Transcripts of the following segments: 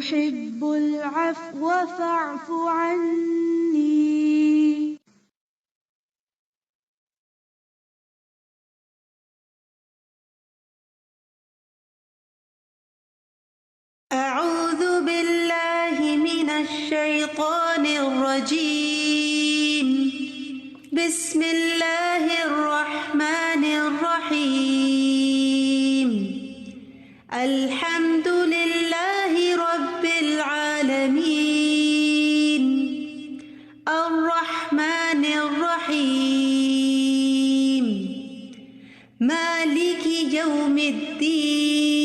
تحب العفو فاعف عني. أعوذ بالله من الشيطان الرجيم. بسم الله الرحمن الرحيم. الحمد لله رب العالمين. الرحمن الرحيم. مالك يوم الدين.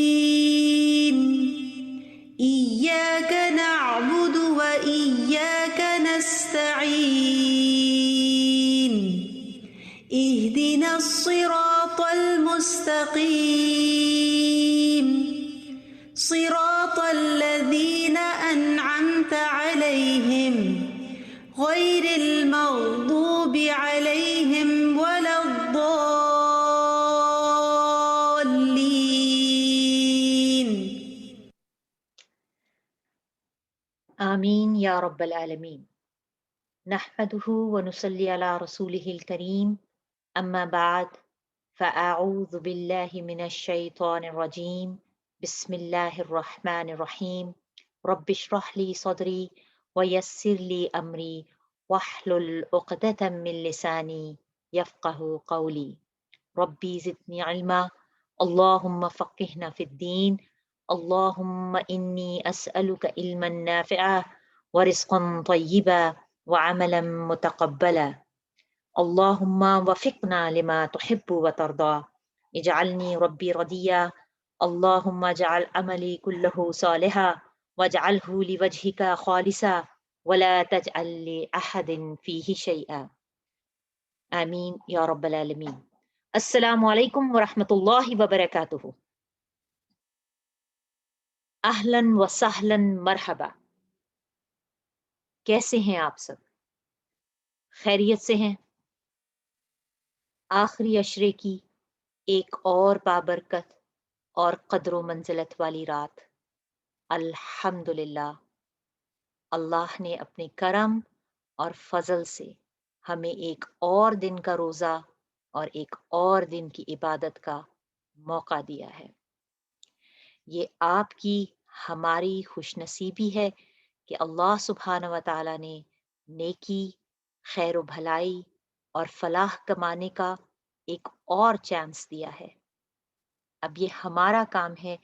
إياك نعبد وإياك نستعين. اهدنا الصراط المستقيم. صراط الذين أنعمت عليهم غير المغضوب عليهم ولا الضالين. آمین یا رب العالمین. نحمده ونصلی علی رسوله الکریم. اما بعد فاعوذ باللہ من الشیطان الرجیم. بسم اللہ الرحمن الرحیم. رب اشرح لی صدری ویسر لی امری واحلل عقدۃ من لسانی یفقهوا قولی. ربی زدنی علما اللہم فقہنا فی الدین. اللہم انی اسألک علما نافعا ورزقا طیبا وعملا متقبلا. اللہم وفقنا لما تحب وترضى. اجعلنی ربی رضیا. اللہم اجعل عملی کلہ صالحا واجعلہ لوجہک خالصا ولا تجعل لأحد فیہ شیئا. آمین یا رب العالمین. السلام علیکم ورحمۃ اللہ وبرکاتہ. اہلاً و سہلاً مرحبا. کیسے ہیں آپ سب؟ خیریت سے ہیں؟ آخری عشرے کی ایک اور بابرکت اور قدر و منزلت والی رات. الحمدللہ اللہ نے اپنے کرم اور فضل سے ہمیں ایک اور دن کا روزہ اور ایک اور دن کی عبادت کا موقع دیا ہے. یہ آپ کی ہماری خوش نصیبی ہے کہ اللہ سبحانہ و تعالیٰ نے نیکی، خیر و بھلائی اور فلاح کمانے کا ایک اور چانس دیا ہے. اب یہ ہمارا کام ہے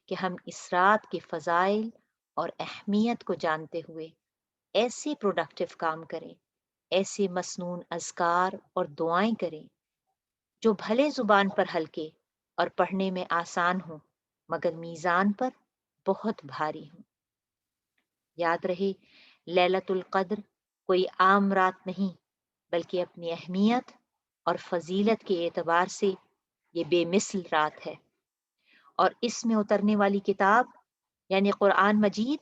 کہ ہم اس رات کے فضائل اور اہمیت کو جانتے ہوئے ایسے پروڈکٹیو کام کریں، ایسے مسنون اذکار اور دعائیں کریں جو بھلے زبان پر ہلکے اور پڑھنے میں آسان ہوں مگر میزان پر بہت بھاری ہوں. یاد رہے لیلۃ القدر کوئی عام رات نہیں بلکہ اپنی اہمیت اور فضیلت کے اعتبار سے یہ بے مثل رات ہے. اور اس میں اترنے والی کتاب یعنی قرآن مجید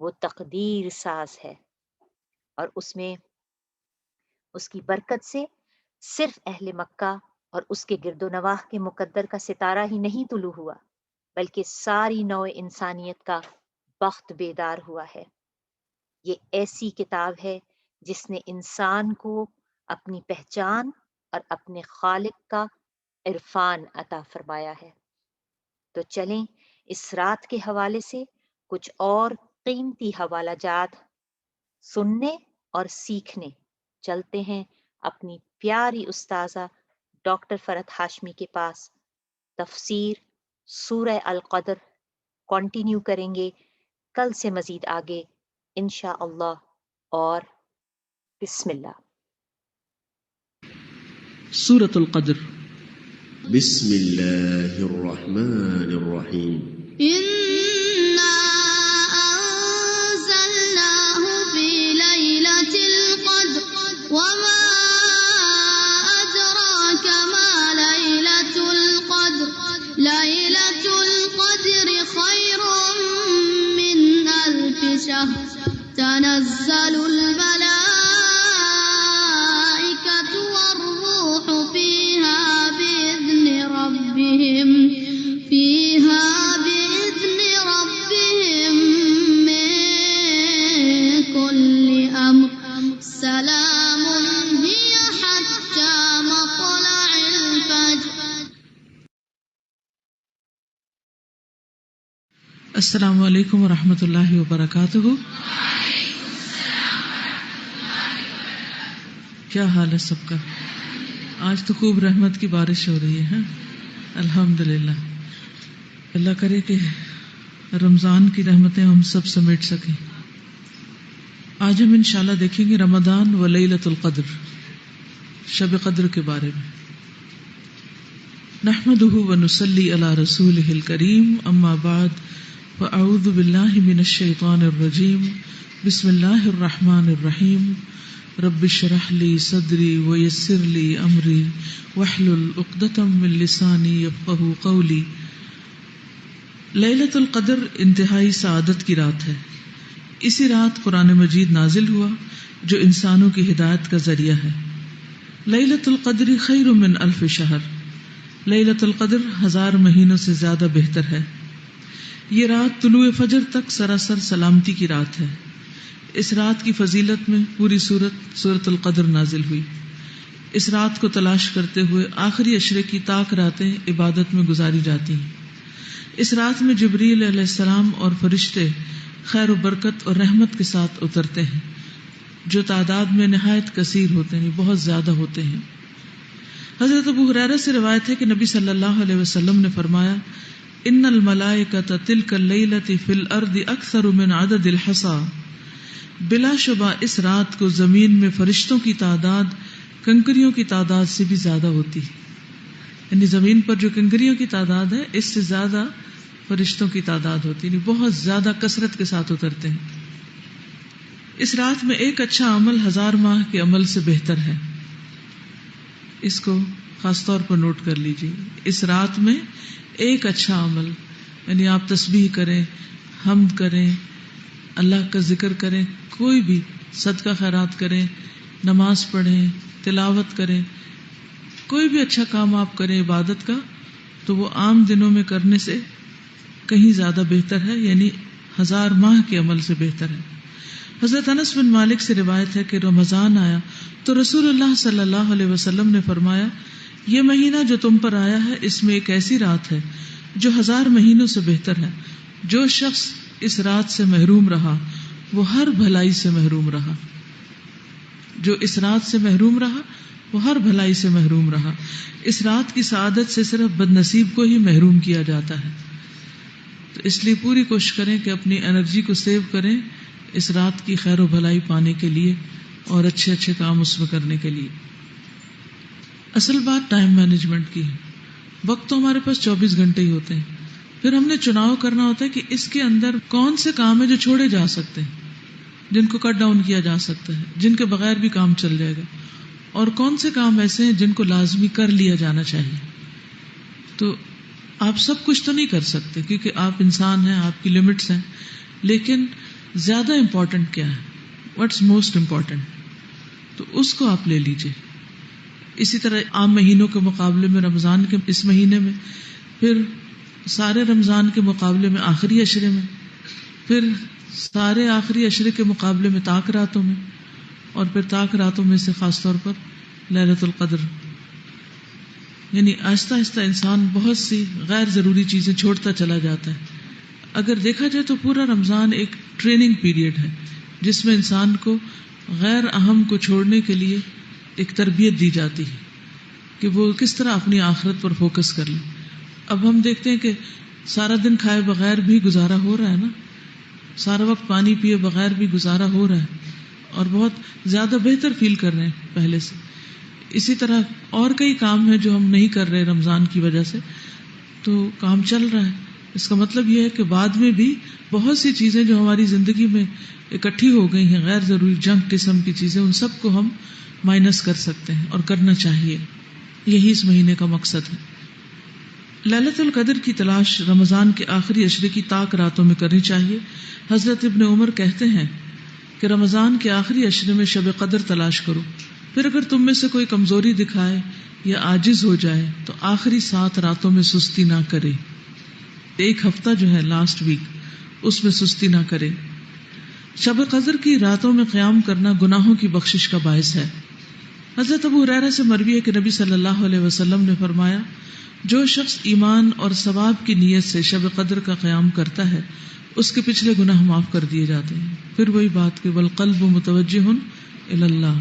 وہ تقدیر ساز ہے، اور اس میں اس کی برکت سے صرف اہل مکہ اور اس کے گرد و نواح کے مقدر کا ستارہ ہی نہیں طلوع ہوا بلکہ ساری نوع انسانیت کا بخت بیدار ہوا ہے. یہ ایسی کتاب ہے جس نے انسان کو اپنی پہچان اور اپنے خالق کا عرفان عطا فرمایا ہے. تو چلیں اس رات کے حوالے سے کچھ اور قیمتی حوالہ جات سننے اور سیکھنے چلتے ہیں اپنی پیاری استاذہ ڈاکٹر فرحت ہاشمی کے پاس. تفسیر سورہ القدر کنٹینیو کریں گے کل سے مزید آگے انشاءاللہ. اور بسم اللہ. سورة القدر. بسم الله الرحمن الرحيم. إنا أنزلناه في ليلة القدر وما أدراك ما ليلة القدر ليلة القدر خير من 1000 شهر تنزل الملائكة والروح فيها بإذن ربهم أمر سلام هي حتى مطلع الفجر. السلام علیکم ورحمۃ اللہ وبرکاتہ. کیا حال ہے سب کا؟ آج تو خوب رحمت کی بارش ہو رہی ہے. الحمدللہ. اللہ کرے کہ رمضان کی رحمتیں ہم سب سمیٹ سکیں. آج ہم انشاءاللہ دیکھیں گے رمضان و لیلۃ القدر، شب قدر کے بارے میں. نحمدہ و نصلی علی رسولہ الکریم، اما بعد فاعوذ باللہ من الشیطان الرجیم. بسم اللہ الرحمن الرحیم. رب اشرح لی صدری ویسر لی امری واحلل عقدۃ من لسانی یفقہوا قولی. لیلۃ القدر انتہائی سعادت کی رات ہے. اسی رات قرآن مجید نازل ہوا جو انسانوں کی ہدایت کا ذریعہ ہے. لیلۃ القدر خیر من الف شہر. لیلۃ القدر 1000 مہینوں سے زیادہ بہتر ہے. یہ رات طلوع فجر تک سراسر سلامتی کی رات ہے. اس رات کی فضیلت میں پوری سورۃ القدر نازل ہوئی. اس رات کو تلاش کرتے ہوئے آخری عشرے کی طاق راتیں عبادت میں گزاری جاتی ہیں. اس رات میں جبریل علیہ السلام اور فرشتے خیر و برکت اور رحمت کے ساتھ اترتے ہیں، جو تعداد میں نہایت کثیر ہوتے ہیں، بہت زیادہ ہوتے ہیں. حضرت ابو ہریرہ سے روایت ہے کہ نبی صلی اللہ علیہ وسلم نے فرمایا، ان الملائکۃ تلک اللیلۃ فی الارض اکثر من عدد الحصى. بلا شبہ اس رات کو زمین میں فرشتوں کی تعداد کنکریوں کی تعداد سے بھی زیادہ ہوتی ہے. یعنی زمین پر جو کنکریوں کی تعداد ہے اس سے زیادہ فرشتوں کی تعداد ہوتی ہے، یعنی بہت زیادہ کثرت کے ساتھ اترتے ہیں. اس رات میں ایک اچھا عمل 1000 ماہ کے عمل سے بہتر ہے. اس کو خاص طور پر نوٹ کر لیجیے. اس رات میں ایک اچھا عمل، یعنی آپ تسبیح کریں، حمد کریں، اللہ کا ذکر کریں، کوئی بھی صدقہ خیرات کریں، نماز پڑھیں، تلاوت کریں، کوئی بھی اچھا کام آپ کریں عبادت کا، تو وہ عام دنوں میں کرنے سے کہیں زیادہ بہتر ہے، یعنی 1000 ماہ کے عمل سے بہتر ہے. حضرت انس بن مالک سے روایت ہے کہ رمضان آیا تو رسول اللہ صلی اللہ علیہ وسلم نے فرمایا، یہ مہینہ جو تم پر آیا ہے اس میں ایک ایسی رات ہے جو 1000 مہینوں سے بہتر ہے. جو شخص اس رات سے محروم رہا وہ ہر بھلائی سے محروم رہا. جو اس رات سے محروم رہا وہ ہر بھلائی سے محروم رہا. اس رات کی سعادت سے صرف بد نصیب کو ہی محروم کیا جاتا ہے. تو اس لیے پوری کوشش کریں کہ اپنی انرجی کو سیو کریں اس رات کی خیر و بھلائی پانے کے لیے اور اچھے اچھے کام اس میں کرنے کے لیے. اصل بات ٹائم مینجمنٹ کی ہے. وقت تو ہمارے پاس 24 گھنٹے ہی ہوتے ہیں، پھر ہم نے چناؤ کرنا ہوتا ہے کہ اس کے اندر کون سے کام ہیں جو چھوڑے جا سکتے ہیں، جن کو کٹ ڈاؤن کیا جا سکتا ہے، جن کے بغیر بھی کام چل جائے گا، اور کون سے کام ایسے ہیں جن کو لازمی کر لیا جانا چاہیے. تو آپ سب کچھ تو نہیں کر سکتے کیونکہ آپ انسان ہیں، آپ کی لمٹس ہیں، لیکن زیادہ امپورٹنٹ کیا ہے، واٹس موسٹ امپورٹنٹ، تو اس کو آپ لے لیجیے. اسی طرح عام مہینوں کے مقابلے میں رمضان کے اس مہینے میں، پھر سارے رمضان کے مقابلے میں آخری عشرے میں، پھر سارے آخری عشرے کے مقابلے میں طاق راتوں میں، اور پھر طاق راتوں میں سے خاص طور پر لیلۃ القدر. یعنی آہستہ آہستہ انسان بہت سی غیر ضروری چیزیں چھوڑتا چلا جاتا ہے. اگر دیکھا جائے تو پورا رمضان ایک ٹریننگ پیریڈ ہے جس میں انسان کو غیر اہم کو چھوڑنے کے لیے ایک تربیت دی جاتی ہے کہ وہ کس طرح اپنی آخرت پر فوکس کر لیں. اب ہم دیکھتے ہیں کہ سارا دن کھائے بغیر بھی گزارا ہو رہا ہے نا، سارا وقت پانی پیے بغیر بھی گزارا ہو رہا ہے، اور بہت زیادہ بہتر فیل کر رہے ہیں پہلے سے. اسی طرح اور کئی کام ہیں جو ہم نہیں کر رہے رمضان کی وجہ سے، تو کام چل رہا ہے. اس کا مطلب یہ ہے کہ بعد میں بھی بہت سی چیزیں جو ہماری زندگی میں اکٹھی ہو گئی ہیں، غیر ضروری جنک قسم کی چیزیں، ان سب کو ہم مائنس کر سکتے ہیں اور کرنا چاہیے. یہی اس مہینے کا مقصد ہے. لیلۃ القدر کی تلاش رمضان کے آخری عشرے کی طاق راتوں میں کرنی چاہیے. حضرت ابن عمر کہتے ہیں کہ رمضان کے آخری عشرے میں شب قدر تلاش کرو، پھر اگر تم میں سے کوئی کمزوری دکھائے یا عاجز ہو جائے تو آخری 7 راتوں میں سستی نہ کرے. ایک ہفتہ جو ہے لاسٹ ویک، اس میں سستی نہ کرے. شب قدر کی راتوں میں قیام کرنا گناہوں کی بخشش کا باعث ہے۔ حضرت ابو ہریرہ سے مروی ہے کہ نبی صلی اللہ علیہ وسلم نے فرمایا، جو شخص ایمان اور ثواب کی نیت سے شب قدر کا قیام کرتا ہے اس کے پچھلے گناہ معاف کر دیے جاتے ہیں۔ پھر وہی بات کہ والقلب متوجہ الی اللہ،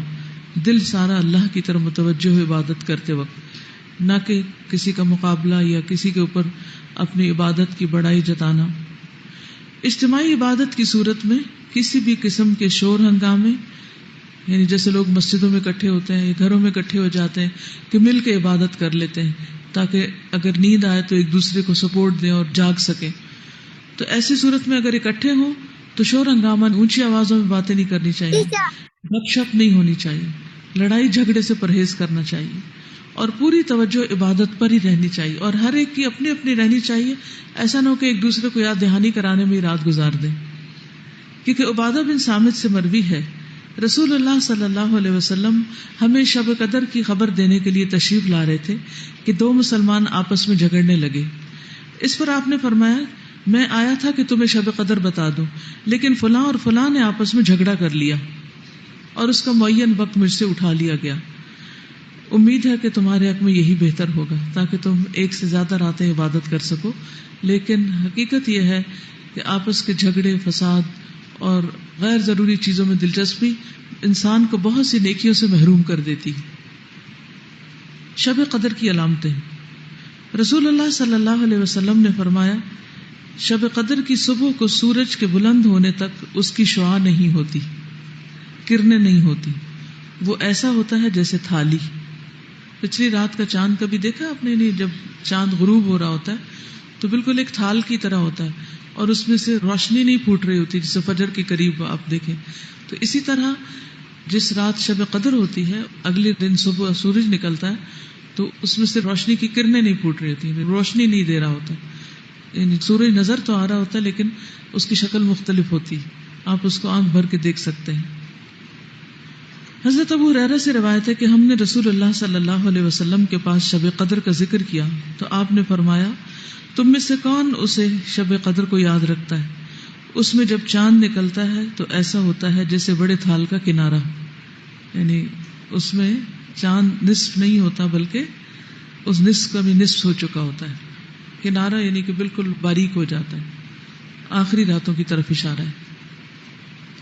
دل سارا اللہ کی طرف متوجہ ہو عبادت کرتے وقت، نہ کہ کسی کا مقابلہ یا کسی کے اوپر اپنی عبادت کی بڑائی جتانا۔ اجتماعی عبادت کی صورت میں کسی بھی قسم کے شور ہنگامے، یعنی جیسے لوگ مسجدوں میں اکٹھے ہوتے ہیں یا گھروں میں اکٹھے ہو جاتے ہیں کہ مل کے عبادت کر لیتے ہیں تاکہ اگر نیند آئے تو ایک دوسرے کو سپورٹ دیں اور جاگ سکیں، تو ایسی صورت میں اگر اکٹھے ہوں تو شور ہنگامہ، اونچی آوازوں میں باتیں نہیں کرنی چاہیے، گپ شپ نہیں ہونی چاہیے، لڑائی جھگڑے سے پرہیز کرنا چاہیے، اور پوری توجہ عبادت پر ہی رہنی چاہیے، اور ہر ایک کی اپنی اپنی رہنی چاہیے۔ ایسا نہ ہو کہ ایک دوسرے کو یاد دہانی کرانے میں ہی رات گزار دیں، کیونکہ عبادہ بن صامت سے مروی ہے رسول اللہ صلی اللہ علیہ وسلم ہمیں شب قدر کی خبر دینے کے لیے تشریف لا رہے تھے کہ دو مسلمان آپس میں جھگڑنے لگے۔ اس پر آپ نے فرمایا، میں آیا تھا کہ تمہیں شب قدر بتا دوں، لیکن فلاں اور فلاں نے آپس میں جھگڑا کر لیا اور اس کا معین وقت مجھ سے اٹھا لیا گیا۔ امید ہے کہ تمہارے حق میں یہی بہتر ہوگا تاکہ تم ایک سے زیادہ راتیں عبادت کر سکو، لیکن حقیقت یہ ہے کہ آپس کے جھگڑے، فساد اور غیر ضروری چیزوں میں دلچسپی انسان کو بہت سی نیکیوں سے محروم کر دیتی۔ شب قدر کی علامتیں، رسول اللہ صلی اللہ علیہ وسلم نے فرمایا، شب قدر کی صبح کو سورج کے بلند ہونے تک اس کی شعاع نہیں ہوتی، کرنیں نہیں ہوتی، وہ ایسا ہوتا ہے جیسے تھالی۔ پچھلی رات کا چاند کبھی دیکھا آپ نے؟ نہیں، جب چاند غروب ہو رہا ہوتا ہے تو بالکل ایک تھال کی طرح ہوتا ہے اور اس میں سے روشنی نہیں پھوٹ رہی ہوتی، جسے فجر کے قریب آپ دیکھیں۔ تو اسی طرح جس رات شب قدر ہوتی ہے، اگلے دن صبح سورج نکلتا ہے تو اس میں سے روشنی کی کرنیں نہیں پھوٹ رہی ہوتی، روشنی نہیں دے رہا ہوتا، یعنی سورج نظر تو آ رہا ہوتا ہے لیکن اس کی شکل مختلف ہوتی، آپ اس کو آنکھ بھر کے دیکھ سکتے ہیں۔ حضرت ابو ہریرہ سے روایت ہے کہ ہم نے رسول اللہ صلی اللہ علیہ وسلم کے پاس شب قدر کا ذکر کیا تو آپ نے فرمایا، تم میں سے کون اسے شب قدر کو یاد رکھتا ہے؟ اس میں جب چاند نکلتا ہے تو ایسا ہوتا ہے جیسے بڑے تھال کا کنارہ، یعنی اس میں چاند نصف نہیں ہوتا بلکہ اس نصف کا بھی نصف ہو چکا ہوتا ہے، کنارہ یعنی کہ بالکل باریک ہو جاتا ہے، آخری راتوں کی طرف اشارہ ہے۔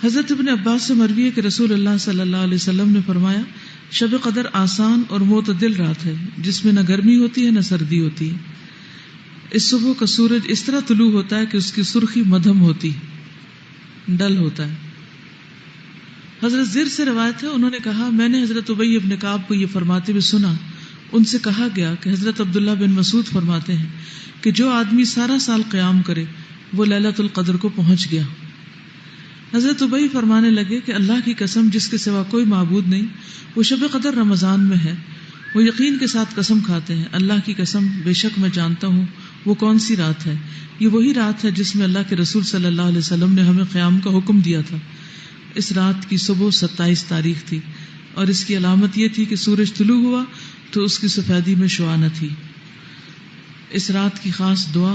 حضرت ابن عباس سے مروی ہے کہ رسول اللہ صلی اللہ علیہ وسلم نے فرمایا، شب قدر آسان اور معتدل رات ہے جس میں نہ گرمی ہوتی ہے نہ سردی ہوتی ہے۔ اس صبح کا سورج اس طرح طلوع ہوتا ہے کہ اس کی سرخی مدھم ہوتی، ڈل ہوتا ہے۔ حضرت زر سے روایت ہے، انہوں نے کہا، میں نے حضرت ابی ابن کعب کو یہ فرماتے ہوئے سنا۔ ان سے کہا گیا کہ حضرت عبداللہ بن مسعود فرماتے ہیں کہ جو آدمی سارا سال قیام کرے وہ لیلۃ القدر کو پہنچ گیا۔ حضرت ابی فرمانے لگے کہ اللہ کی قسم جس کے سوا کوئی معبود نہیں، وہ شب قدر رمضان میں ہے۔ وہ یقین کے ساتھ قسم کھاتے ہیں، اللہ کی قسم بے شک میں جانتا ہوں وہ کون سی رات ہے، یہ وہی رات ہے جس میں اللہ کے رسول صلی اللہ علیہ وسلم نے ہمیں قیام کا حکم دیا تھا۔ اس رات کی صبح 27 تاریخ تھی اور اس کی علامت یہ تھی کہ سورج طلوع ہوا تو اس کی سفیدی میں شعاع نہ تھی۔ اس رات کی خاص دعا،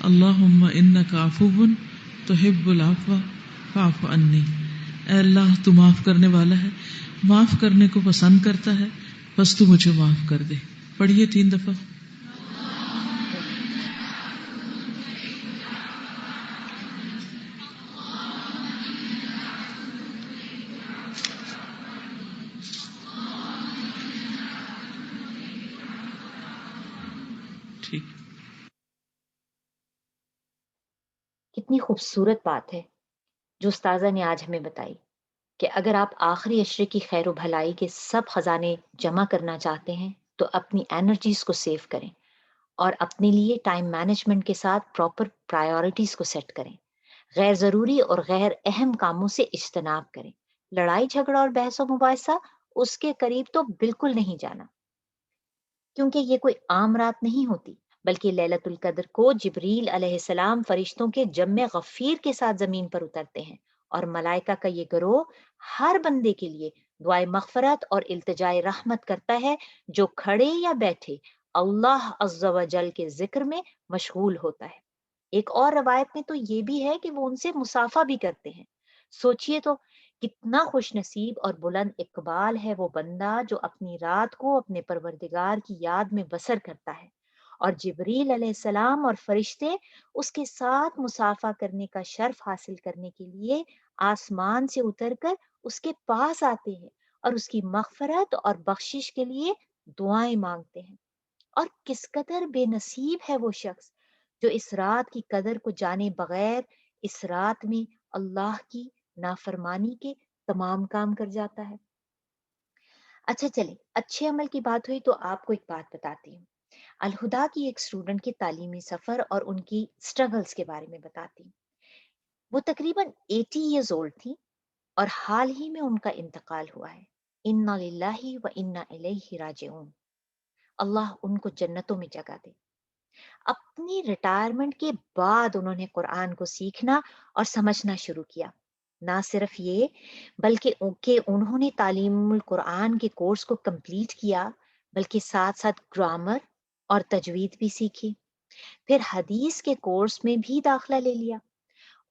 اللہم انک عفو تحب العفو فاعف عنی، اے اللہ تو معاف کرنے والا ہے، معاف کرنے کو پسند کرتا ہے، بس تو مجھے معاف کر دے۔ پڑھیے 3 دفعہ۔ ٹھیک۔ کتنی خوبصورت بات ہے جو استاذہ نے آج ہمیں بتائی کہ اگر آپ آخری عشرے کی خیر و بھلائی کے سب خزانے جمع کرنا چاہتے ہیں تو اپنی انرجیز کو سیو کریں اور اپنے لیے ٹائم مینجمنٹ کے ساتھ پراپر پرائیورٹیز کو سیٹ کریں، غیر ضروری اور غیر اہم کاموں سے اجتناب کریں، لڑائی جھگڑا اور بحث و مباحثہ اس کے قریب تو بالکل نہیں جانا، کیونکہ یہ کوئی عام رات نہیں ہوتی بلکہ لیلۃ القدر کو جبریل علیہ السلام فرشتوں کے جمع غفیر کے ساتھ زمین پر اترتے ہیں اور ملائکہ کا یہ گروہ ہر بندے کے لیے دعائے مغفرت اور التجائے رحمت کرتا ہے جو کھڑے یا بیٹھے اللہ عز و جل کے ذکر میں مشغول ہوتا ہے۔ ایک اور روایت میں تو یہ بھی ہے کہ وہ ان سے مصافحہ بھی کرتے ہیں۔ سوچئے تو کتنا خوش نصیب اور بلند اقبال ہے وہ بندہ جو اپنی رات کو اپنے پروردگار کی یاد میں بسر کرتا ہے، اور جبریل علیہ السلام اور فرشتے اس کے ساتھ مسافہ کرنے کا شرف حاصل کرنے کے لیے آسمان سے اتر کر اس کے پاس آتے ہیں اور اس کی مغفرت اور بخشش کے لیے دعائیں مانگتے ہیں۔ اور کس قدر بے نصیب ہے وہ شخص جو اس رات کی قدر کو جانے بغیر اس رات میں اللہ کی نافرمانی کے تمام کام کر جاتا ہے۔ اچھا چلے، اچھے عمل کی بات ہوئی تو آپ کو ایک بات بتاتی ہوں۔ الہدا کی ایک اسٹوڈنٹ کے تعلیمی سفر اور ان کی سٹرگلز کے بارے میں بتاتی ہوں۔ وہ تقریباً 80 ایئرز اولڈ تھی اور حال ہی میں ان کا انتقال ہوا ہے۔ انا للہ و انا الیہ راجعون۔ اللہ ان کو جنتوں میں جگہ دے۔ اپنی ریٹائرمنٹ کے بعد انہوں نے قرآن کو سیکھنا اور سمجھنا شروع کیا۔ نہ صرف یہ بلکہ انہوں نے تعلیم القرآن کے کورس کو کمپلیٹ کیا، بلکہ ساتھ ساتھ گرامر اور تجوید بھی سیکھی۔ پھر حدیث کے کورس میں بھی داخلہ لے لیا۔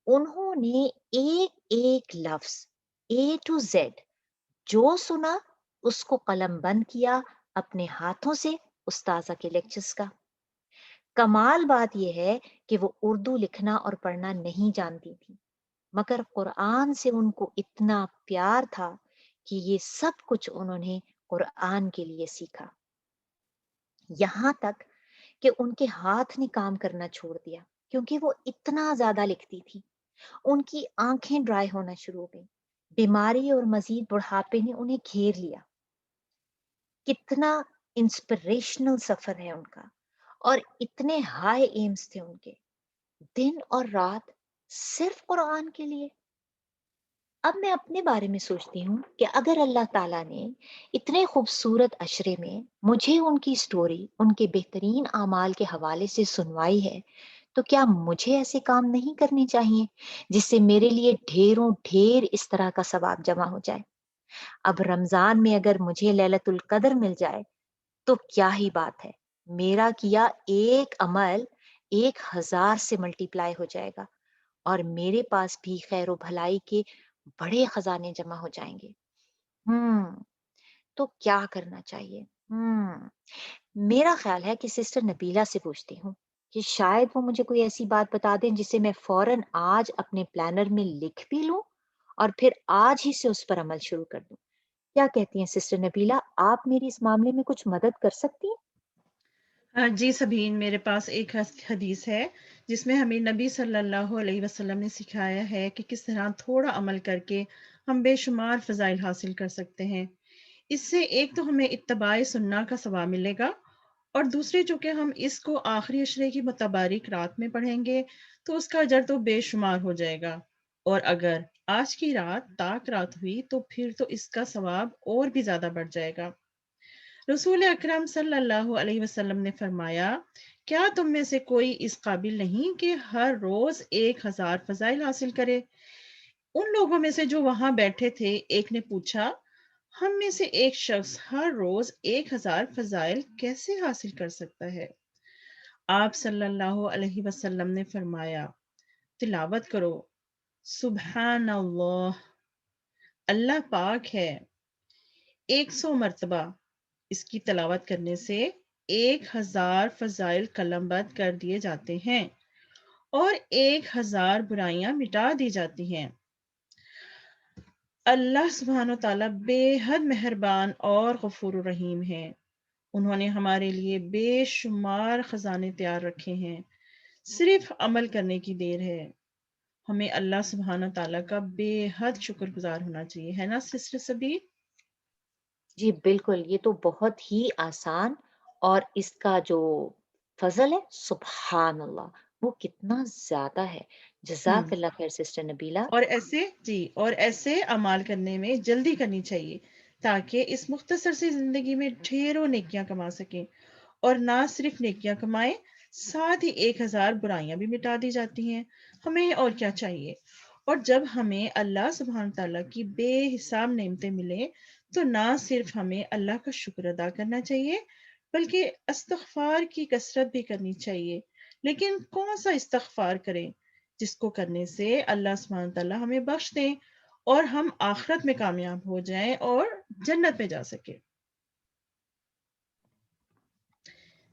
انہوں نے ایک ایک لفظ A to Z جو سنا اس کو قلم بند کیا اپنے ہاتھوں سے استاذہ کے لیکچرز کا۔ کمال بات یہ ہے کہ وہ اردو لکھنا اور پڑھنا نہیں جانتی تھی، مگر قرآن سے ان کو اتنا پیار تھا کہ یہ سب کچھ انہوں نے قرآن کے لیے سیکھا، یہاں تک کہ ان کے ہاتھ نے کام کرنا چھوڑ دیا کیونکہ وہ اتنا زیادہ لکھتی تھی۔ ان کی آنکھیں ڈرائی ہونا شروع ہو گئی، بیماری اور مزید بڑھاپے نے انہیں گھیر لیا۔ کتنا انسپریشنل سفر ہے ان کا، اور اتنے ہائی ایمز تھے ان کے، دن اور رات صرف قرآن کے لیے۔ اب میں اپنے بارے میں سوچتی ہوں کہ اگر اللہ تعالیٰ نے اتنے خوبصورت عشرے میں مجھے ان کی سٹوری ان کے بہترین اعمال کے حوالے سے سنوائی ہے، تو کیا مجھے ایسے کام نہیں کرنے چاہیے جس سے میرے لیے ڈھیروں ڈھیر اس طرح کا ثواب جمع ہو جائے؟ اب رمضان میں اگر مجھے لیلۃ القدر مل جائے تو کیا ہی بات ہے، میرا کیا ایک عمل 1000 سے ملٹی پلائی ہو جائے گا، اور میرے پاس بھی خیر و بھلائی کے بڑے خزانے جمع ہو جائیں گے۔ تو کیا کرنا چاہیے؟ میرا خیال ہے کہ سسٹر نبیلہ سے پوچھتی ہوں کہ شاید وہ مجھے کوئی ایسی بات بتا دیں جسے میں فوراً آج اپنے پلانر میں لکھ بھی لوں اور پھر آج ہی سے اس پر عمل شروع کر دوں۔ کیا کہتی ہیں سسٹر نبیلہ، آپ میری اس معاملے میں کچھ مدد کر سکتی ہیں؟ جی سبین، میرے پاس ایک حدیث ہے جس میں ہمیں نبی صلی اللہ علیہ وسلم نے سکھایا ہے کہ کس طرح تھوڑا عمل کر کے ہم بے شمار فضائل حاصل کر سکتے ہیں۔ اس سے ایک تو ہمیں اتباع سنہ کا ثواب ملے گا، اور دوسرے چونکہ ہم اس کو آخری عشرے کی متبارک رات میں پڑھیں گے تو اس کا اجر تو بے شمار ہو جائے گا، اور اگر آج کی رات تاک رات ہوئی تو پھر تو اس کا ثواب اور بھی زیادہ بڑھ جائے گا۔ رسول اکرم صلی اللہ علیہ وسلم نے فرمایا، کیا تم میں سے کوئی اس قابل نہیں کہ ہر روز 1000 فضائل حاصل کرے؟ ان لوگوں میں سے جو وہاں بیٹھے تھے ایک نے پوچھا، ہم میں سے ایک شخص ہر روز 1000 فضائل کیسے حاصل کر سکتا ہے؟ آپ صلی اللہ علیہ وسلم نے فرمایا، تلاوت کرو، سبحان اللہ، اللہ پاک ہے۔ 100 مرتبہ اس کی تلاوت کرنے سے 1000 فضائل قلم بند کر دیے جاتے ہیں اور 1000 برائیاں مٹا دی جاتی ہیں۔ اللہ سبحانہ و تعالیٰ بے حد مہربان اور غفور الرحیم ہے۔ انہوں نے ہمارے لیے بے شمار خزانے تیار رکھے ہیں، صرف عمل کرنے کی دیر ہے۔ ہمیں اللہ سبحانہ و تعالیٰ کا بے حد شکر گزار ہونا چاہیے، ہے نا سسٹر سبیر؟ جی بالکل، یہ تو بہت ہی آسان، اور اس کا جو فضل ہے سبحان اللہ وہ کتنا زیادہ ہے۔ جزاک اللہ خیر سسٹر نبیلہ۔ اور ایسے اعمال کرنے میں جلدی کرنی چاہیے تاکہ اس مختصر سی زندگی میں ڈھیروں نیکیاں کما سکیں، اور نہ صرف نیکیاں کمائیں، ساتھ ہی 1000 برائیاں بھی مٹا دی جاتی ہیں۔ ہمیں اور کیا چاہیے؟ اور جب ہمیں اللہ سبحانہ تعالیٰ کی بے حساب نعمتیں ملیں تو نہ صرف ہمیں اللہ کا شکر ادا کرنا چاہیے بلکہ استغفار کی کثرت بھی کرنی چاہیے۔ لیکن کون سا استغفار کریں جس کو کرنے سے اللہ سبحانہ تعالیٰ ہمیں بخش دیں اور ہم آخرت میں کامیاب ہو جائیں اور جنت میں جا سکیں.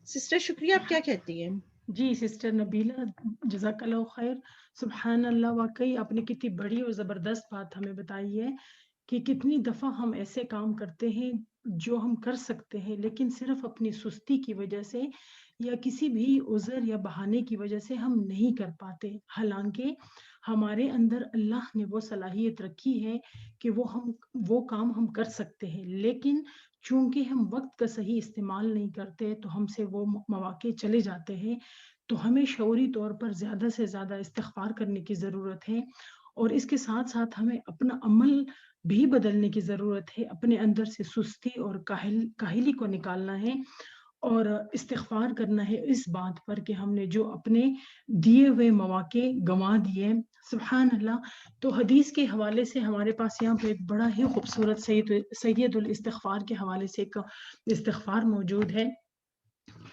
سسٹر شکریہ، آپ کیا کہتی ہیں؟ جی سسٹر نبیلہ، جزاک اللہ خیر. سبحان اللہ، واقعی آپ نے کتنی بڑی اور زبردست بات ہمیں بتائی ہے کہ کتنی دفعہ ہم ایسے کام کرتے ہیں جو ہم کر سکتے ہیں لیکن صرف اپنی سستی کی وجہ سے یا کسی بھی عذر یا بہانے کی وجہ سے ہم نہیں کر پاتے، حالانکہ ہمارے اندر اللہ نے وہ صلاحیت رکھی ہے کہ وہ کام ہم کر سکتے ہیں، لیکن چونکہ ہم وقت کا صحیح استعمال نہیں کرتے تو ہم سے وہ مواقع چلے جاتے ہیں. تو ہمیں شعوری طور پر زیادہ سے زیادہ استغفار کرنے کی ضرورت ہے، اور اس کے ساتھ ساتھ ہمیں اپنا عمل بھی بدلنے کی ضرورت ہے. اپنے اندر سے سستی اور کاہلی کو نکالنا ہے اور استغفار کرنا ہے اس بات پر کہ ہم نے جو اپنے دیے ہوئے مواقع گنوا دیے. سبحان اللہ. تو حدیث کے حوالے سے ہمارے پاس یہاں پہ ایک بڑا ہی خوبصورت سید الاستغفار کے حوالے سے ایک استغفار موجود ہے،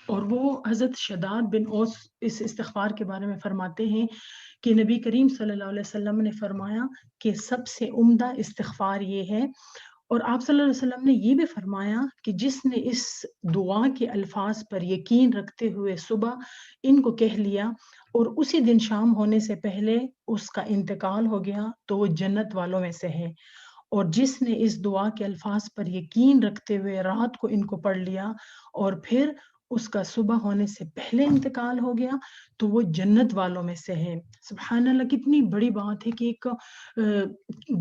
اور وہ حضرت شداد بن اوس اس استغفار کے بارے میں فرماتے ہیں کہ نبی کریم صلی اللہ علیہ وسلم نے فرمایا کہ سب سے عمدہ استغفار یہ ہے، اور آپ صلی اللہ علیہ وسلم نے یہ بھی فرمایا کہ جس نے اس دعا کے الفاظ پر یقین رکھتے ہوئے صبح ان کو کہہ لیا اور اسی دن شام ہونے سے پہلے اس کا انتقال ہو گیا تو وہ جنت والوں میں سے ہے، اور جس نے اس دعا کے الفاظ پر یقین رکھتے ہوئے رات کو ان کو پڑھ لیا اور پھر اس کا صبح ہونے سے پہلے انتقال ہو گیا تو وہ جنت والوں میں سے ہے. سبحان اللہ، کتنی بڑی بات ہے کہ ایک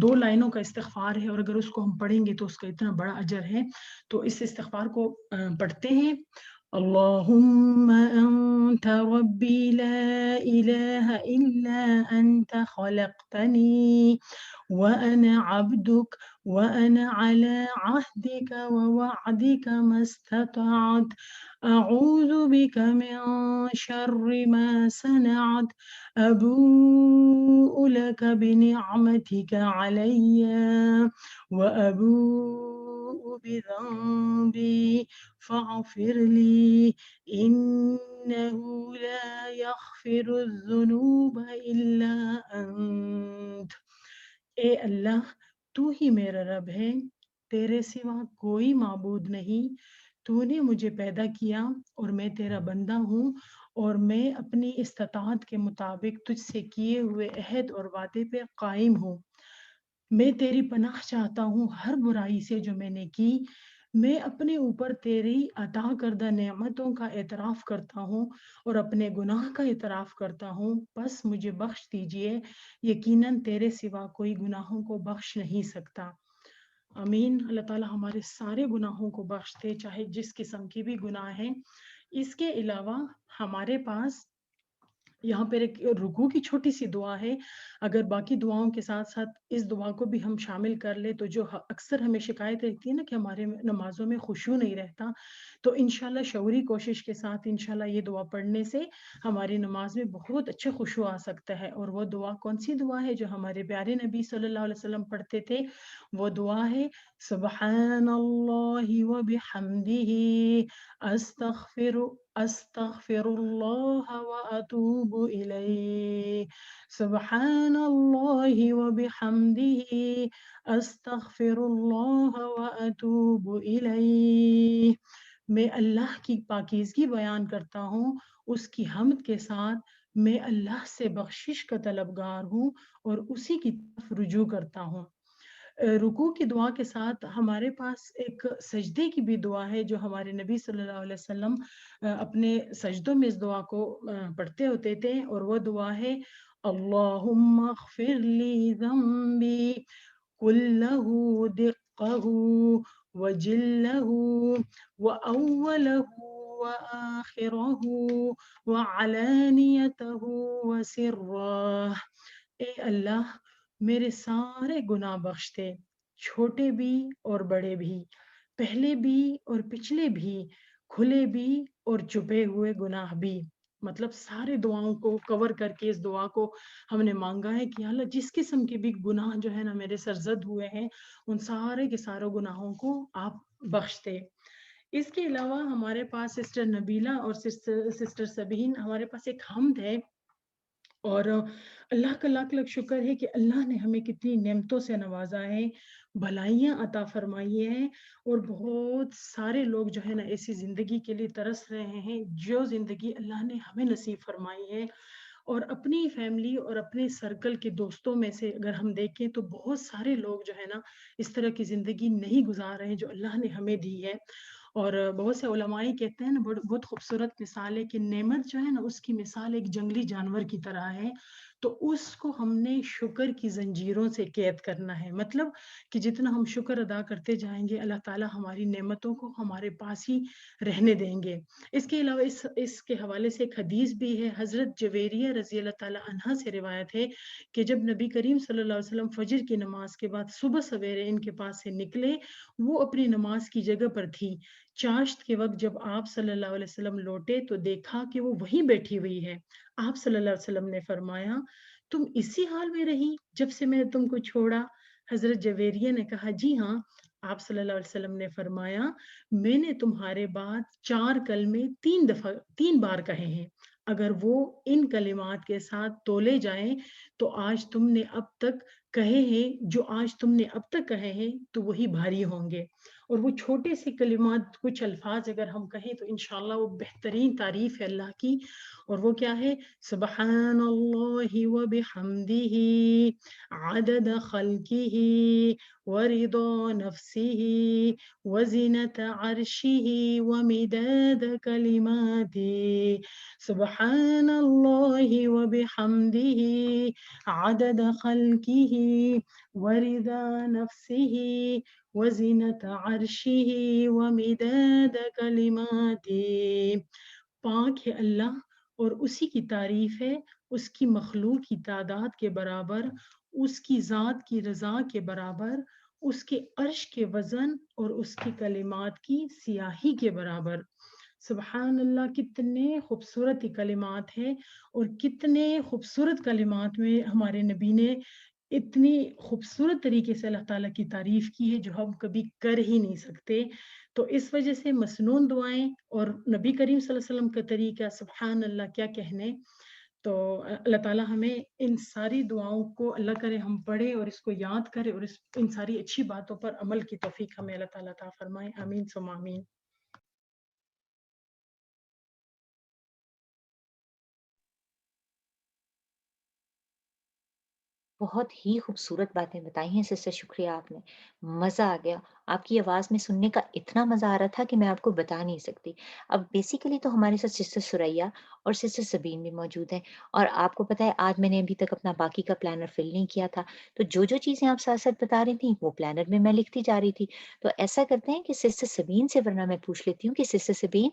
2 لائنوں کا استغفار ہے، اور اگر اس کو ہم پڑھیں گے تو اس کا اتنا بڑا اجر ہے. تو اس استغفار کو پڑھتے ہیں. اللهم أنت ربي لا إله إلا أنت خلقتني وأنا عبدك وأنا على عهدك ووعدك ما استطعت أعوذ بك من شر ما صنعت أبوء لك بنعمتك علي وأبوء بذنبي فاغفر لي إنه لا يغفر الذنوب إلا أنت. اے اللہ، تو ہی میرا رب ہے، تیرے سوا کوئی معبود نہیں. تو نے مجھے پیدا کیا اور میں تیرا بندہ ہوں، اور میں اپنی استطاعت کے مطابق تجھ سے کیے ہوئے عہد اور وعدے پہ قائم ہوں. میں تیری پناہ چاہتا ہوں ہر برائی سے جو میں نے کی. میں اپنے اوپر تیری عطا کردہ نعمتوں کا اعتراف کرتا ہوں اور اپنے گناہ کا اعتراف کرتا ہوں، بس مجھے بخش دیجئے، یقیناً تیرے سوا کوئی گناہوں کو بخش نہیں سکتا. آمین. اللہ تعالیٰ ہمارے سارے گناہوں کو بخش دے، چاہے جس قسم کی بھی گناہ ہیں. اس کے علاوہ ہمارے پاس یہاں پر ایک رکوع کی چھوٹی سی دعا ہے. اگر باقی دعاؤں کے ساتھ ساتھ اس دعا کو بھی ہم شامل کر لیں تو جو اکثر ہمیں شکایت رہتی ہے نا کہ ہمارے نمازوں میں خشوع نہیں رہتا، تو انشاءاللہ شعوری کوشش کے ساتھ انشاءاللہ یہ دعا پڑھنے سے ہماری نماز میں بہت اچھا خشوع آ سکتا ہے. اور وہ دعا کون سی دعا ہے جو ہمارے پیارے نبی صلی اللہ علیہ وسلم پڑھتے تھے؟ وہ دعا ہے سبحان اللہ وبحمدہ استغفر اللہ واتوب الیہ. سبحان اللہ وبحمدہ استغفر اللہ واتوب الیہ. میں اللہ کی پاکیزگی بیان کرتا ہوں، اس کی حمد کے ساتھ میں اللہ سے بخشش کا طلبگار ہوں اور اسی کی طرف رجوع کرتا ہوں. رکوع کی دعا کے ساتھ ہمارے پاس ایک سجدے کی بھی دعا ہے جو ہمارے نبی صلی اللہ علیہ وسلم اپنے سجدوں میں اس دعا کو پڑھتے ہوتے تھے، اور وہ دعا ہے اللہم اغفر لی ذنبی کلہ دقہ وجلہ وأولہ وآخرہ وعلانیتہ وسرہ. اے اللہ، میرے سارے گناہ بخش دے، چھوٹے بھی اور بڑے بھی، پہلے بھی اور پچھلے بھی، کھلے بھی اور چھپے ہوئے گناہ بھی. مطلب سارے دعاؤں کو کور کر کے اس دعا کو ہم نے مانگا ہے کہ اللہ جس قسم کے بھی گناہ جو ہے نا میرے سرزد ہوئے ہیں ان سارے کے سارے گناہوں کو آپ بخش دے. اس کے علاوہ ہمارے پاس سسٹر نبیلہ اور سسٹر سبین، ہمارے پاس ایک حمد ہے اور اللہ کا لاکھ لاکھ شکر ہے کہ اللہ نے ہمیں کتنی نعمتوں سے نوازا ہے، بھلائیاں عطا فرمائی ہیں، اور بہت سارے لوگ جو ہے نا ایسی زندگی کے لیے ترس رہے ہیں جو زندگی اللہ نے ہمیں نصیب فرمائی ہے۔ اور اپنی فیملی اور اپنے سرکل کے دوستوں میں سے اگر ہم دیکھیں تو بہت سارے لوگ جو ہے نا اس طرح کی زندگی نہیں گزار رہے ہیں جو اللہ نے ہمیں دی ہے۔ اور بہت سے علماء کہتے ہیں نا، بہت خوبصورت مثال ہے کہ نعمت جو ہے نا اس کی مثال ایک جنگلی جانور کی طرح ہے، تو اس کو ہم نے شکر کی زنجیروں سے قید کرنا ہے۔ مطلب کہ جتنا ہم شکر ادا کرتے جائیں گے اللہ تعالیٰ ہماری نعمتوں کو ہمارے پاس ہی رہنے دیں گے۔ اس کے علاوہ اس کے حوالے سے ایک حدیث بھی ہے، حضرت جویریہ رضی اللہ تعالیٰ عنہا سے روایت ہے کہ جب نبی کریم صلی اللہ علیہ وسلم فجر کی نماز کے بعد صبح سویرے ان کے پاس سے نکلے، وہ اپنی نماز کی جگہ پر تھی۔ چاشت کے وقت جب آپ صلی اللہ علیہ وسلم لوٹے تو دیکھا کہ وہ وہیں بیٹھی ہوئی ہے۔ آپ صلی اللہ علیہ وسلم نے فرمایا، تم اسی حال میں رہی جب سے میں نے تم کو چھوڑا؟ حضرت جویریہ نے کہا، جی ہاں۔ آپ صلی اللہ علیہ وسلم نے فرمایا، میں نے تمہارے بعد 4 کلمے 3 بار کہے ہیں، اگر وہ ان کلمات کے ساتھ تولے جائیں تو آج تم نے اب تک کہے ہیں، جو آج تم نے اب تک کہے ہیں تو وہی بھاری ہوں گے۔ اور وہ چھوٹے سے کلمات، کچھ الفاظ اگر ہم کہیں تو انشاءاللہ وہ بہترین تعریف ہے اللہ کی، اور وہ کیا ہے؟ سبحان اللہ و بحمدہ عدد خلقہ ورضا نفسہ وزنت عرشہ ومداد کلماتہ۔ سبحان اللہ و بحمدہ عدد خلقہ ورضا نفسہ وزنت عرشہ ومداد کلماتہ۔ پاک ہے اللہ اور اسی کی تعریف ہے، اس کی مخلوق کی تعداد کے برابر، اس کی ذات کی رضا کے برابر، اس کے عرش کے وزن اور اس کی کلمات کی سیاہی کے برابر۔ سبحان اللہ، کتنے خوبصورت کلمات ہیں، اور کتنے خوبصورت کلمات میں ہمارے نبی نے اتنی خوبصورت طریقے سے اللہ تعالیٰ کی تعریف کی ہے جو ہم کبھی کر ہی نہیں سکتے۔ تو اس وجہ سے مسنون دعائیں اور نبی کریم صلی اللہ علیہ وسلم کا طریقہ سبحان اللہ کیا کہنے، تو اللہ تعالیٰ ہمیں ان ساری دعاؤں کو اللہ کرے ہم پڑھیں اور اس کو یاد کرے، اور ان ساری اچھی باتوں پر عمل کی توفیق ہمیں اللہ تعالیٰ عطا فرمائے۔ آمین ثم آمین۔ بہت ہی خوبصورت باتیں بتائی ہیں سسٹر، شکریہ، آپ نے مزہ آ گیا۔ آپ کی آواز میں سننے کا اتنا مزہ آ رہا تھا کہ میں آپ کو بتا نہیں سکتی۔ اب بیسیکلی تو ہمارے ساتھ سسٹر سریا اور سسٹر سبین بھی موجود ہیں، اور آپ کو پتہ ہے آج میں نے ابھی تک اپنا باقی کا پلانر فل نہیں کیا تھا، تو جو چیزیں آپ ساتھ ساتھ بتا رہی تھیں وہ پلانر میں لکھتی جا رہی تھی۔ تو ایسا کرتے ہیں کہ سسٹر سبین سے ورنہ میں پوچھ لیتی ہوں کہ سسٹر سبین،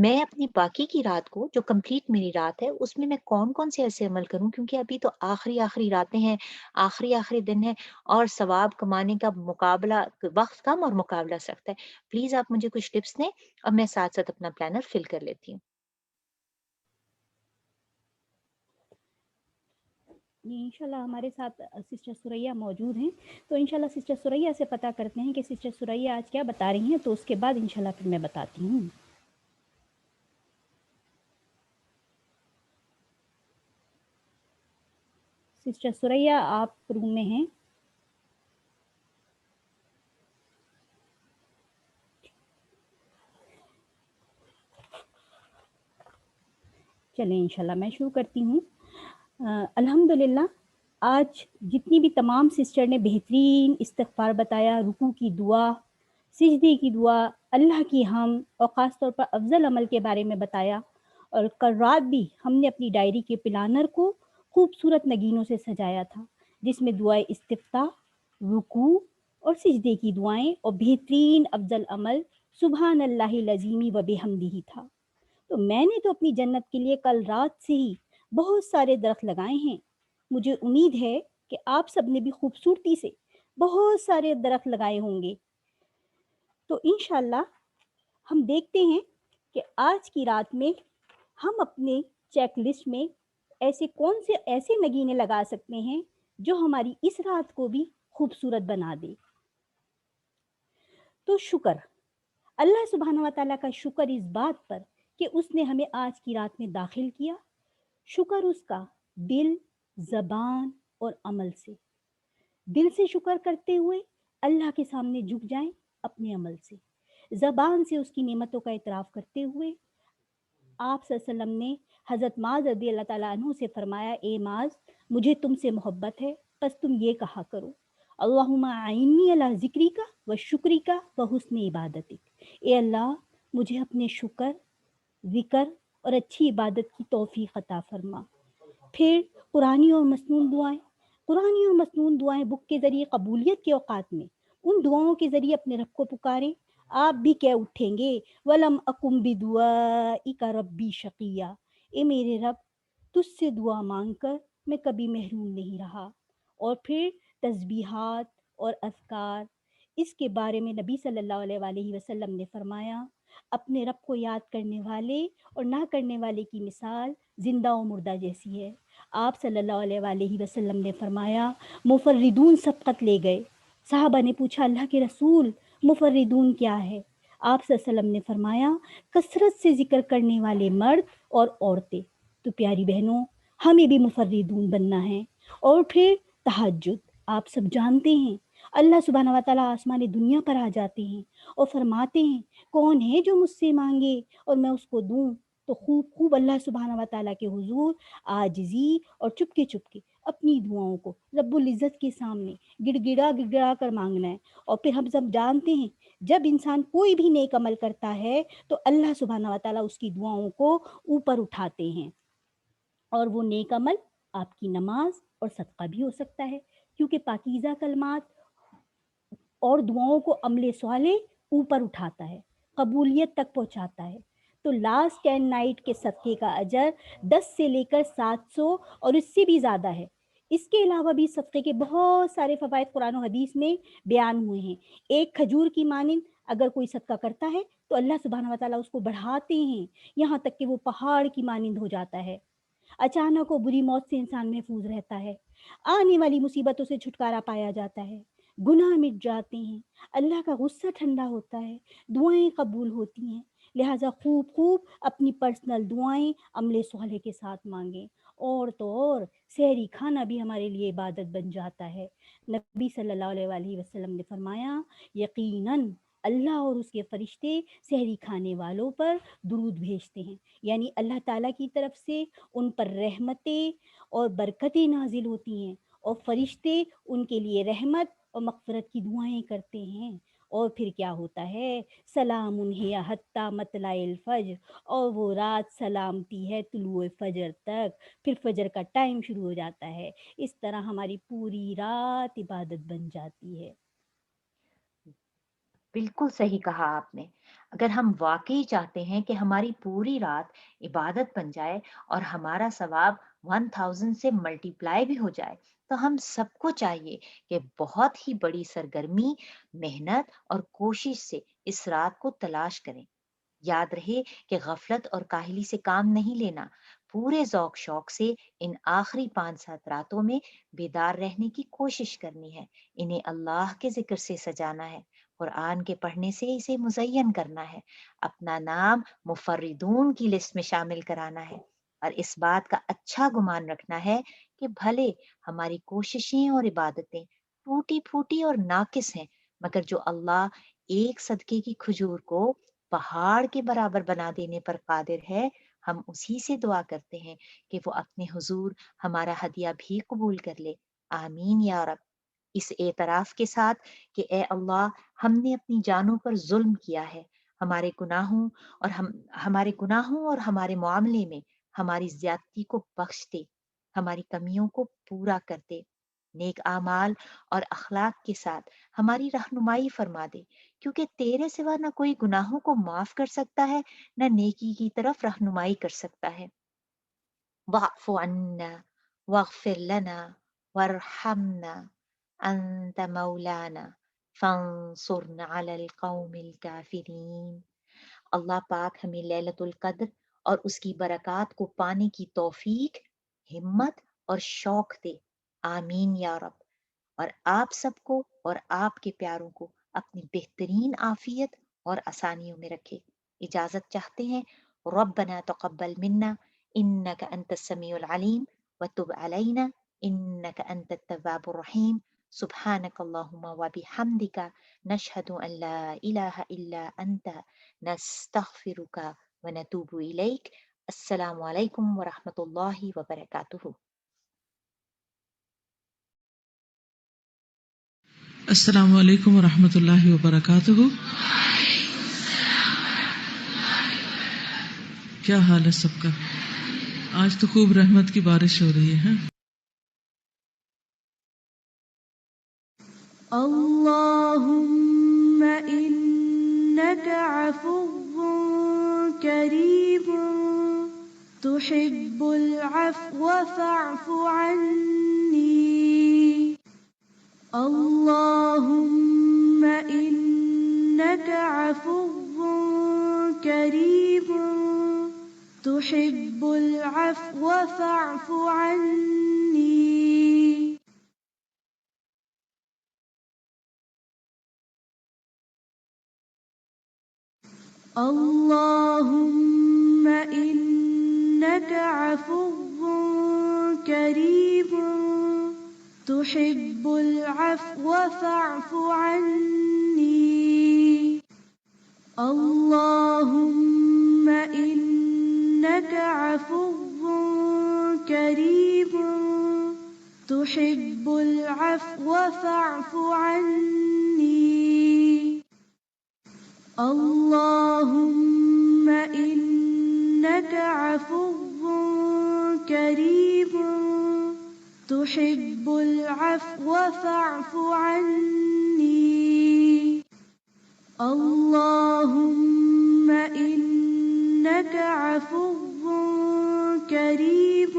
میں اپنی باقی کی رات کو، جو کمپلیٹ میری رات ہے، اس میں کون کون سے ایسے عمل کروں، کیونکہ ابھی تو آخری راتیں ہیں، آخری دن ہے، اور ثواب کمانے کا مقابلہ، وقت کم اور مقابلہ سخت ہے۔ پلیز آپ مجھے کچھ ٹپس دیں اور میں ساتھ ساتھ اپنا پلانر فل کر لیتی ہوں۔ انشاءاللہ ہمارے ساتھ سسٹر سریا موجود ہیں، تو انشاءاللہ سسٹر سریا سے پتہ کرتے ہیں کہ سسٹر سریا آج کیا بتا رہی ہیں، تو اس کے بعد انشاءاللہ پھر میں بتاتی ہوں۔ سسٹر سریا آپ روم میں ہیں؟ چلیں انشاءاللہ میں شروع کرتی ہوں۔ الحمدللہ آج جتنی بھی تمام سسٹر نے بہترین استغفار بتایا، رکوع کی دعا، سجدے کی دعا، اللہ کی حمد، اور خاص طور پر افضل عمل کے بارے میں بتایا، اور کل رات بھی ہم نے اپنی ڈائری کے پلانر کو خوبصورت نگینوں سے سجایا تھا، جس میں دعائے استفتاح، رکوع اور سجدے کی دعائیں، اور بہترین افضل عمل سبحان اللہ العظیم و بحمدہ تھا۔ تو میں نے تو اپنی جنت کے لیے کل رات سے ہی بہت سارے درخت لگائے ہیں۔ مجھے امید ہے کہ آپ سب نے بھی خوبصورتی سے بہت سارے درخت لگائے ہوں گے۔ تو انشاءاللہ ہم دیکھتے ہیں کہ آج کی رات میں ہم اپنے چیک لسٹ میں کون سے ایسے نگینے لگا سکتے ہیں جو ہماری اس رات کو بھی خوبصورت بنا دے۔ تو شکر، اللہ سبحانہ و تعالیٰ کا شکر اس بات پر کہ اس نے ہمیں آج کی رات میں داخل کیا، شکر اس کا دل، زبان اور عمل سے۔ دل سے شکر کرتے ہوئے اللہ کے سامنے جھک جائیں اپنے عمل سے، زبان سے اس کی نعمتوں کا اعتراف کرتے ہوئے۔ آپ صلی اللہ علیہ وسلم نے حضرت معاذ رضی اللہ تعالیٰ عنہ سے فرمایا، اے معاذ، مجھے تم سے محبت ہے، بس تم یہ کہا کرو، اللہم اعنی علی ذکری کا و شکری کا و حسن عبادتک، اے اللہ مجھے اپنے شکر، ذکر اور اچھی عبادت کی توفیق عطا فرما۔ پھر قرآنی اور مسنون دعائیں۔ قرآنی اور مسنون دعائیں بک کے ذریعے قبولیت کے اوقات میں ان دعاؤں کے ذریعے اپنے رب کو پکاریں۔ آپ بھی کہہ اٹھیں گے، وَلَمْ أَكُمْ بِدُعَائِكَ رَبِّي شَقِيًّا، اے میرے رب تجھ سے دعا مانگ کر میں کبھی محروم نہیں رہا۔ اور پھر تسبیحات اور اذکار۔ اس کے بارے میں نبی صلی اللہ علیہ وآلہ وسلم نے فرمایا، اپنے رب کو یاد کرنے والے اور نہ کرنے والے کی مثال زندہ و مردہ جیسی ہے۔ آپ صلی اللہ علیہ وآلہ وسلم نے فرمایا، مفردون سبقت لے گئے۔ صحابہ نے پوچھا، اللہ کے رسول مفردون کیا ہے؟ آپ صلی اللہ علیہ وسلم نے فرمایا، کثرت سے ذکر کرنے والے مرد اور عورتیں۔ تو پیاری بہنوں، ہمیں بھی مفردون بننا ہے۔ اور پھر تہجد۔ آپ سب جانتے ہیں اللہ سبحانہ و تعالیٰ آسمان دنیا پر آ جاتے ہیں اور فرماتے ہیں، کون ہے جو مجھ سے مانگے اور میں اس کو دوں؟ تو خوب اللہ سبحانہ و تعالیٰ کے حضور عاجزی اور چپکے اپنی دعاؤں کو رب العزت کے سامنے گڑ گڑا کر مانگنا ہے۔ اور پھر ہم سب جانتے ہیں جب انسان کوئی بھی نیک عمل کرتا ہے تو اللہ سبحانہ و تعالیٰ اس کی دعاؤں کو اوپر اٹھاتے ہیں، اور وہ نیک عمل آپ کی نماز اور صدقہ بھی ہو سکتا ہے، کیونکہ پاکیزہ کلمات اور دعاؤں کو عمل صالح اوپر اٹھاتا ہے، قبولیت تک پہنچاتا ہے۔ تو لاسٹ 10 نائٹ کے صدقے کا اجر 10 سے لے کر 700 اور اس سے بھی زیادہ ہے۔ اس کے علاوہ بھی صدقے کے بہت سارے فوائد قرآن و حدیث میں بیان ہوئے ہیں۔ ایک کھجور کی مانند اگر کوئی صدقہ کرتا ہے تو اللہ سبحانہ و تعالیٰ اس کو بڑھاتے ہیں، یہاں تک کہ وہ پہاڑ کی مانند ہو جاتا ہے۔ اچانک و بری موت سے انسان محفوظ رہتا ہے، آنے والی مصیبتوں سے چھٹکارا پایا جاتا ہے، گناہ مٹ جاتے ہیں، اللہ کا غصہ ٹھنڈا ہوتا ہے، دعائیں قبول ہوتی ہیں۔ لہٰذا خوب اپنی پرسنل دعائیں عمل صالح کے ساتھ مانگیں۔ اور تو اور سحری کھانا بھی ہمارے لیے عبادت بن جاتا ہے۔ نبی صلی اللہ علیہ وآلہ وسلم نے فرمایا، یقیناً اللہ اور اس کے فرشتے سحری کھانے والوں پر درود بھیجتے ہیں، یعنی اللہ تعالیٰ کی طرف سے ان پر رحمتیں اور برکتیں نازل ہوتی ہیں، اور فرشتے ان کے لیے رحمت اور مغفرت کی دعائیں کرتے ہیں۔ اور پھر کیا ہوتا ہے، سلام ہی حتی مطلع الفجر، اور وہ رات سلامتی ہے طلوع فجر تک، پھر فجر کا ٹائم شروع ہو جاتا ہے۔ اس طرح ہماری پوری رات عبادت بن جاتی ہے۔ بالکل صحیح کہا آپ نے۔ اگر ہم واقعی چاہتے ہیں کہ ہماری پوری رات عبادت بن جائے اور ہمارا ثواب 1000 سے ملٹیپلائی بھی ہو جائے، تو ہم سب کو چاہیے کہ بہت ہی بڑی سرگرمی، محنت اور کوشش سے اس رات کو تلاش کریں۔ یاد رہے کہ غفلت اور کاہلی سے کام نہیں لینا، پورے ذوق شوق سے ان آخری 5-7 راتوں میں بیدار رہنے کی کوشش کرنی ہے، انہیں اللہ کے ذکر سے سجانا ہے، قرآن کے پڑھنے سے اسے مزین کرنا ہے، اپنا نام مفردون کی لسٹ میں شامل کرانا ہے، اور اس بات کا اچھا گمان رکھنا ہے کہ بھلے ہماری کوششیں اور عبادتیں ٹوٹی پھوٹی اور ناقص ہیں، مگر جو اللہ ایک صدقے کی کھجور کو پہاڑ کے برابر بنا دینے پر قادر ہے، ہم اسی سے دعا کرتے ہیں کہ وہ اپنے حضور ہمارا ہدیہ بھی قبول کر لے۔ آمین یا رب۔ اس اعتراف کے ساتھ کہ اے اللہ، ہم نے اپنی جانوں پر ظلم کیا ہے، ہمارے گناہوں اور ہمارے معاملے میں ہماری زیادتی کو بخش دے، ہماری کمیوں کو پورا کر دے، نیک اعمال اور اخلاق کے ساتھ ہماری رہنمائی فرما دے، کیونکہ تیرے سوا نہ کوئی گناہوں کو معاف کر سکتا ہے، نہ نیکی کی طرف رہنمائی کر سکتا ہے۔ واعف عنا واغفر لنا وارحمنا انت مولانا فانصرنا علی القوم الکافرین۔ اللہ پاک ہمیں لیلۃ القدر اور اس کی برکات کو پانے کی توفیق، ہمت اور شوق دے۔ آمین یا رب۔ اور آپ سب کو اور آپ کے پیاروں کو اپنی بہترین عافیت اور آسانیوں میں رکھے۔ اجازت چاہتے ہیں، ربنا تقبل منا انک انت السمیع العلیم وتب علينا إنك أنت التواب الرحيم سبحانك اللهم وبحمدك نشهد أن لا إله إلا أنت نستغفرك ونتوب إليك. السلام علیکم ورحمۃ اللہ وبرکاتہ. السلام علیکم ورحمۃ اللہ وبرکاتہ. کیا حال ہے سب کا؟ آج تو خوب رحمت کی بارش ہو رہی ہے. اللهم إنك عفو كريم تحب العفو فاعف عني. اللهم إنك عفو كريم تحب العفو فاعف عني. اللهم إنك عفو كريم تحب العفو فاعف عني. اللهم إنك عفو كريم تحب العفو فاعف عني. اللهم إنك عفو كريم تحب العفو فاعف عني. اللهم إنك عفو كريم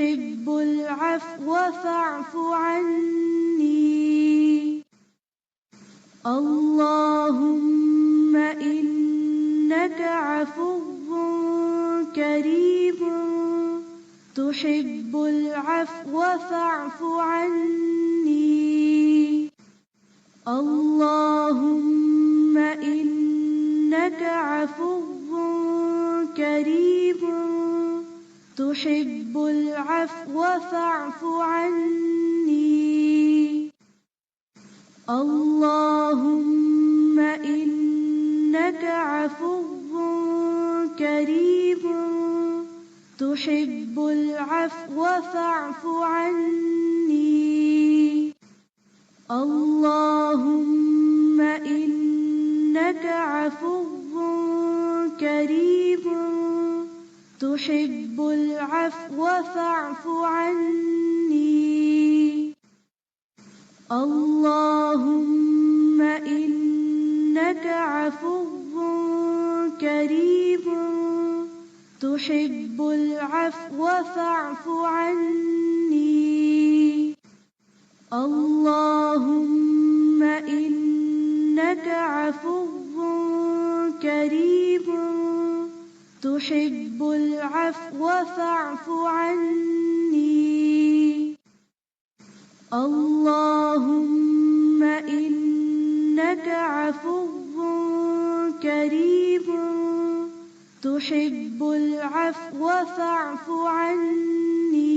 تحب العفو فاعف عني. اللهم إنك عفو كريم تحب العفو فاعف عني. اللهم إنك عفو كريم تحب العفو فاعف عني. اللهم إنك عفو كريم تحب العفو فاعف عني. اللهم إنك عفو كريم تحب العفو فاعف عني. اللهم إنك عفو كريم تحب العفو فاعف عني. اللهم إنك عفو كريم تحب العفو فاعف عني. اللهم إنك عفو كريم تحب العفو فاعف عني.